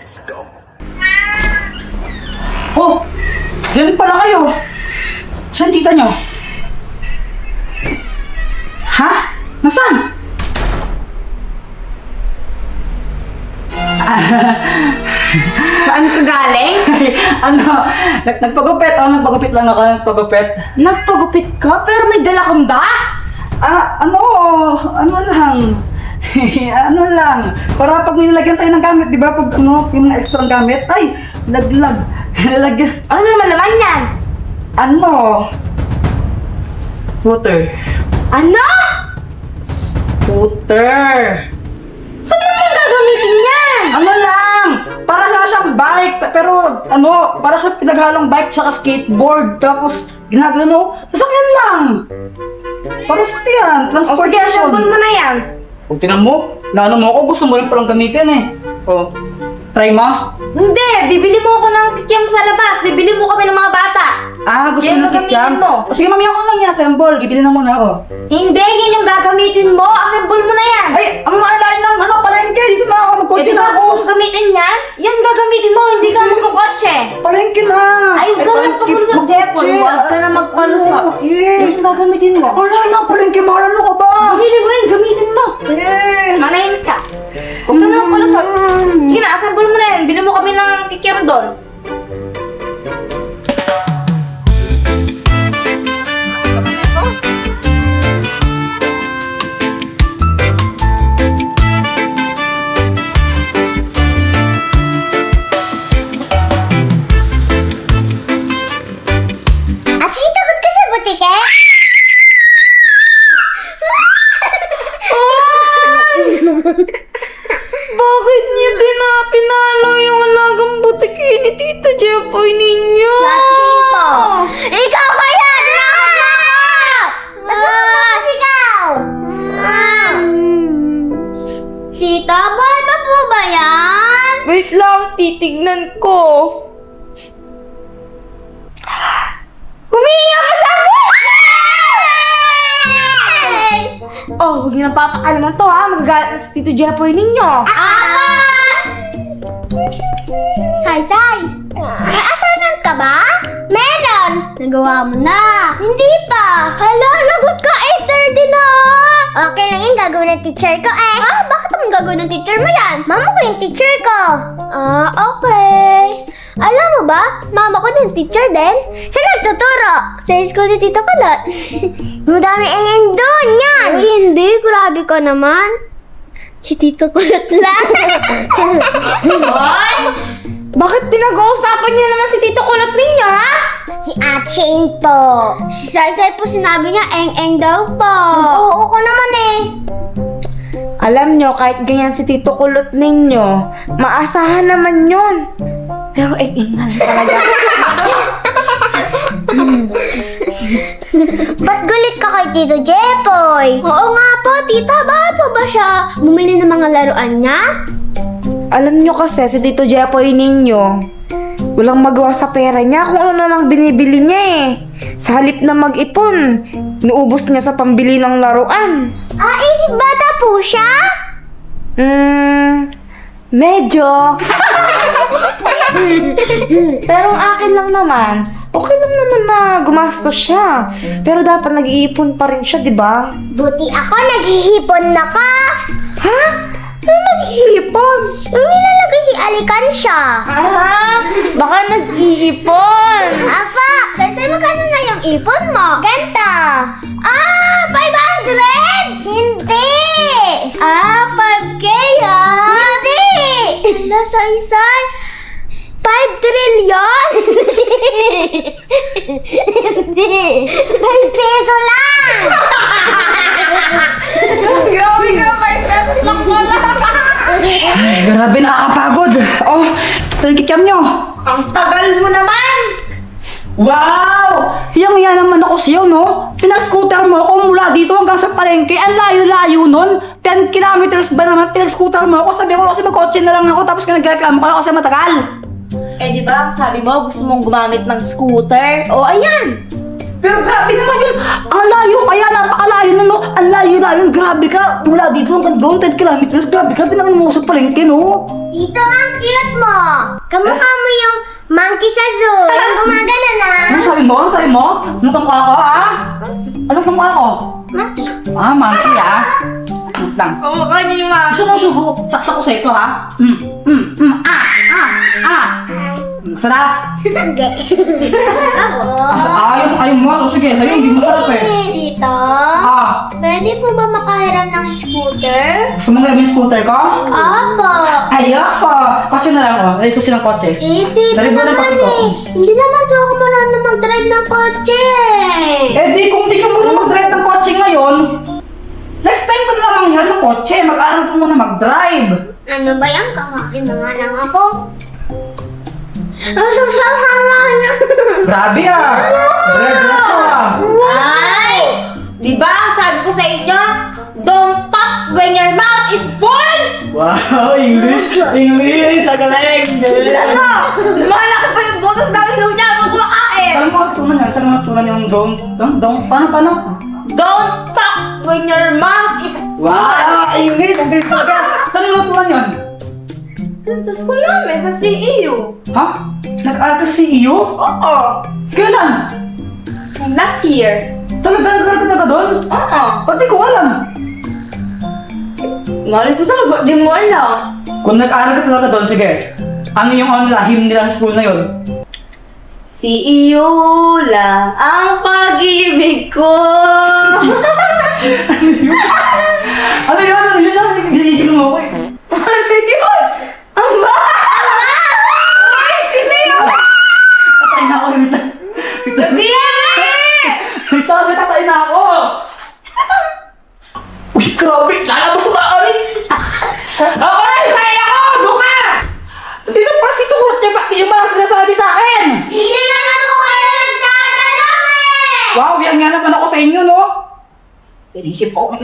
Let's go. Oh! Diyan pala kayo! Saan tita nyo? Ha? Nasaan? Saan ka galing? Nagpagupit. Nagpagupit lang ako. Nagpagupit ka? Pero may dala kang box? Ano lang. Ano lang. Para pag may nilagyan tayo ng gamit, di ba? Pag yung mga extra gamit, ay, naglag. Ano naman yan? Scooter. Ano? Scooter. Saan naman gagamitin yan? Ano lang! Para lang siyang bike, pero para siyang pinaghalong bike tsaka skateboard, tapos ginagano, sasakyan lang! Para sa yan, O sige, transportation. assemble mo na yan. O, tinan mo, naano mo ako, gusto mo rin palang gamitin eh. O, try mo? Hindi, bibili mo ako ng kikiam sa labas. Bibili mo kami ng mga bata. Gusto Yan mo ng gagamitin kikyam? mo. O sige, mami, ako lang yan, assemble, bibili na muna ako. Hindi, yan yung gagamitin mo. Assemble mo na yan. Ay, ang maalain ng palengke, dito na ako, magkotse Eh, di na ba ako. gusto mong gamitin yan? Yan gagamitin mo, hindi ka magkakotse. Palengke na! Ay, huwag ka magpapalusot, Jepon. Huwag ka na magpalusot. Yan yung gagamitin mo. Wala na, palengke, mahal ano ka ba? Bibili mo yan, gamitin mo. Manahimik ka. Huwag ka na magpalusot. Sige na, assemble mo na yan. Bili mo kami ng kikiam doon. Bakit niyo pinalo yung alagang butiki ni Tita Jepoy ninyo? Ikaw kaya! Ba't ikaw? Tita, boy pa po ba yan? Wait lang, titignan ko. Humihinga pa siya! Oh, huwag niyo nang papakalaman to ha. Magagalit na si Tito Jepoy ninyo. Say! May assignment ka ba? Meron! Nagawa mo na! Hindi pa! Hala, lagot ka! 8:30 na! Okay lang yung gagawin ng teacher ko eh! Bakit ang gagawin ng teacher mo yan? Mama ko yung teacher ko! Okay! Alam mo ba, mama ko din teacher din? Saan nagtuturo? Sa school ni Tito Kulot. Madami ang doon yan! Uy, hindi! Grabe ka naman! Si Tito Kulot lang! Hoy! Bakit pinag-uusapan niyo naman si Tito Kulot ninyo, ha? Si Atchain po. Si Saysay po sinabi niya eng-eng daw po. Oo ko naman eh. Alam nyo, kahit ganyan si Tito Kulot ninyo, maasahan naman yun. Pero ingnan talaga. Ba't galit ka kay Tito Jepoy? Oo nga po, tita. Bakit po ba siya bumili ng mga laruan niya? Alam nyo kasi, si Tito Jepoy ninyo, walang magawa sa pera niya kung ano na lang binibili niya eh. Sa halip na mag-ipon, nuubos niya sa pambili ng laruan. Isip bata po siya? Medyo. Pero ang akin lang naman, okay lang naman na gumastos siya. Pero dapat nag-iipon pa rin siya, di ba? Buti ako, naghihipon na ka. Ha? Ano nag-iipon? Yung nilalagay si Alikansya. Baka nag-iipon. Apa, Saysay, magkano na yung ipon mo? Ganta. 500? Hindi. 5K Hindi. Hala, Saysay. 5 trillion? Hindi. 5 peso lang. Grabe ka, 5 pesos lang pala. Grabe, nakakapagod. Oh, kikiam nyo. Ang tagal mo naman. Wow! Hiyang-hiya naman ako sa'yo, no? Pinag-scooter mo ako mula dito hanggang sa palengke. Ang layo-layo nun. 10 kilometers ba naman pinag-scooter mo ako? Sabi ko kasi mag-kotse na lang ako tapos ka nagreklamo ka kasi matagal. Eh di ba, sabi mo gusto mong gumamit ng scooter? O ayan! Pero grabe naman yun. Ang layo, kaya napakalayo na, no? Ang layo-layo, grabe ka. Mula dito hanggang doon, 10 kilometers. Grabe ka, pinangan mo sa palengke, no? Dito ang cute mo. Kamukha mo yung monkey sa zoo. Yung gumagana na. Ano sabi mo? Ano sabi mo? Ano kamukha ko, ha? Ano kamukha ko? Monkey. Ah, monkey, ha? Wait lang. Kamukha niya yung mga... Gusto mo subo? Saksak ko sa ito, ha? Sarap. Hindi. Ayaw mo. So, sige, sa'yo hindi masarap eh. Tito, Ah, pwede po ba makahiram ng scooter? gusto mo na yung scooter ko? Opo. Ayoko. Kotse na lang, oh. Ayos ko silang kotse. Tito Dali mo na yung naman kotse ko. Hindi naman po ako marunong mag-drive ng kotse. Eh di, kung di ka muna mag-drive ng kotse ngayon, next time ko na lang manghiram ng kotse. Mag-aaral ko muna mag-drive. Ano ba yan? Kakain na nga lang ako. Ang sasawa na. Grabe ah. Diretso ah. Ay! Diba, sabi ko sa inyo, don't talk when your mouth is full! Wow, English! English! Agaling! Ano? Lumalaki pa yung butas ng ilong niya habang kumakain! Saan mo natutunan yan? Saan mo natutunan yung don't? Paano? Don't talk when your mouth is Wow! English! Ang galing talaga! Saan mo natutunan yan? dun sa school namin, sa CEU. Ha? Nag-aaral ka sa CEO? Oo. Kailan? Last year. Talaga doon? Oo. Ba't di ko alam? Nalito sa di mo alam. Kung nag-aaral ka talaga doon, sige. Ano yung lahim nila sa school na yun? CEU lang ang pag-ibig ko. Ano yun? Ginigil mo ako eh. Ano yun? Amba! Ay, sino yun? Tatay na ako. Wait lang. Hindi yan eh! Wait lang kasi tatay na ako. Uy, grabe. Lalabas ka ay. Okay, kaya ako. Doon ka. Dito pa si Tukot. Bakit yung mga sinasabi sa akin? Hindi naman ako kayo nagtatanong eh! Wow, yan nga naman ako sa inyo, no? Inisip ako.